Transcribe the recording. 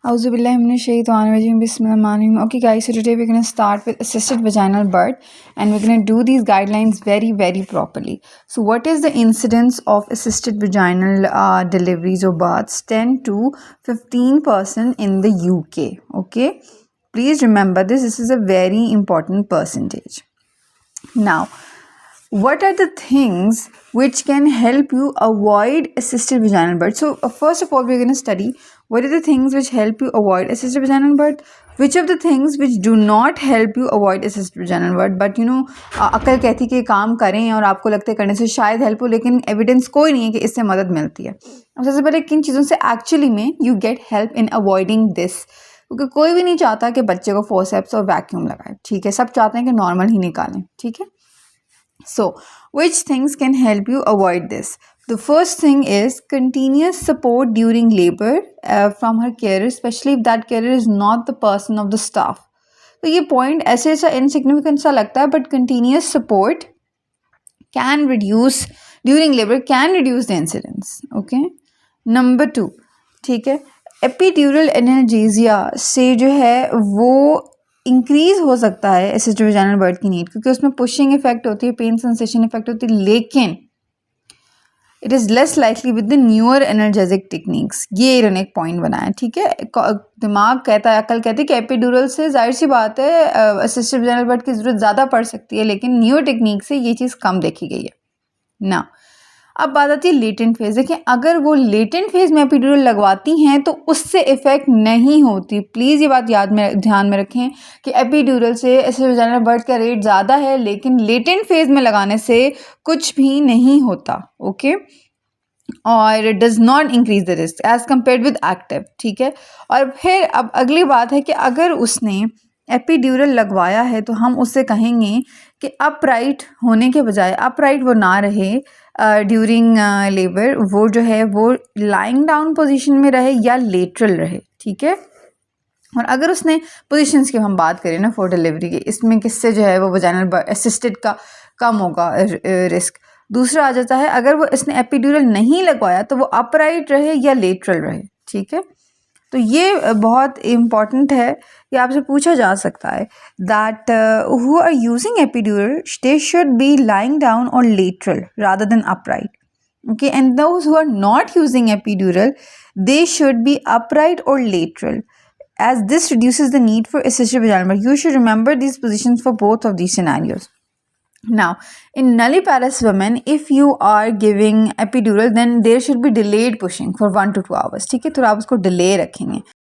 Auzubillahiminash-shaytanir-rajim. Bismillahir-rahmanir-rahim. Okay guys, so today we're going to start with assisted vaginal birth and we're going to do these guidelines very properly. So what is the incidence of assisted vaginal deliveries or births? 10 to 15% in the UK. Okay, please remember this is a very important percentage. Now, what are the things which can help you avoid assisted vaginal birth? So first of all, we're going to study what are the things which help you avoid assisted vaginal birth, which of the things which do not help you avoid assisted vaginal birth, but you know अकल कहती कि काम करें और आपको लगता है करने से शायद हेल्प हो, लेकिन एविडेंस कोई नहीं है कि इससे मदद मिलती है। अब सबसे पहले किन चीज़ों से एक्चुअली में you get help in avoiding this, क्योंकि कोई भी नहीं चाहता कि बच्चे को फोर्सेप्स और वैक्यूम लगाए, ठीक है, सब चाहते हैं कि नॉर्मल ही निकालें, ठीक है। So, which things can help you avoid this? The first thing is continuous support during labor from her carer, especially if that carer is not the person of the staff. तो ये point ऐसे ऐसा insignificant सा लगता है, but continuous support can reduce during labor can reduce the incidence. Okay. Number 2, ठीक है, epidural analgesia से जो है वो इंक्रीज हो सकता है असिस्टेड वैजिनल बर्थ की नीड, क्योंकि उसमें पुशिंग इफेक्ट होती है, पेन सेंसेशन इफेक्ट होती है, लेकिन it is less likely with the newer energetic techniques. ये इन्होंने एक पॉइंट बनाया, ठीक है। दिमाग कहता है, अकल कहती है कि एपिड्यूरल से जाहिर सी बात है असिस्टेड वैजिनल बर्थ की ज़रूरत ज़्यादा पड़ सकती है, लेकिन न्यूअर टेक्निक से ये चीज़ कम देखी गई है ना। अब बात आती है लेटेंट फेज। देखिए, अगर वो लेटेंट फेज में एपिड्यूरल लगवाती हैं तो उससे इफेक्ट नहीं होती। प्लीज़ ये बात ध्यान में रखें कि एपिड्यूरल से असिस्टेड वैजिनल बर्थ का रेट ज़्यादा है, लेकिन लेटेंट फेज में लगाने से कुछ भी नहीं होता। ओके, और does not increase the risk as compare with active, ठीक है। और फिर अब अगली बात है कि अगर उसने एपिड्यूरल लगवाया है तो हम उससे कहेंगे कि अपराइट होने के बजाय अपराइट वो ना रहे ड्यूरिंग लेबर, वो जो है वो लाइंग डाउन पोजीशन में रहे या लेटरल रहे, ठीक है। और अगर उसने पोजीशंस की हम बात करें ना फॉर डिलीवरी के, इसमें किससे जो है वो वैजिनल असिस्टेड का कम होगा रिस्क। दूसरा आ जाता है, अगर वो इसने एपिड्यूरल नहीं लगवाया तो वो अपराइट रहे या लेटरल रहे, ठीक है। तो ये बहुत इम्पॉर्टेंट है, ये आपसे पूछा जा सकता है that who are using epidural they should be lying down और lateral rather than upright, okay, and those who are not using epidural they should be upright और lateral as this reduces the need for assisted vaginal birth. You should remember these positions for both of these scenarios. Now, in nulliparous women, if you are giving epidural, then there should be delayed pushing for 1 to 2 hours, ठीक है, तो आप उसको delay रखेंगे।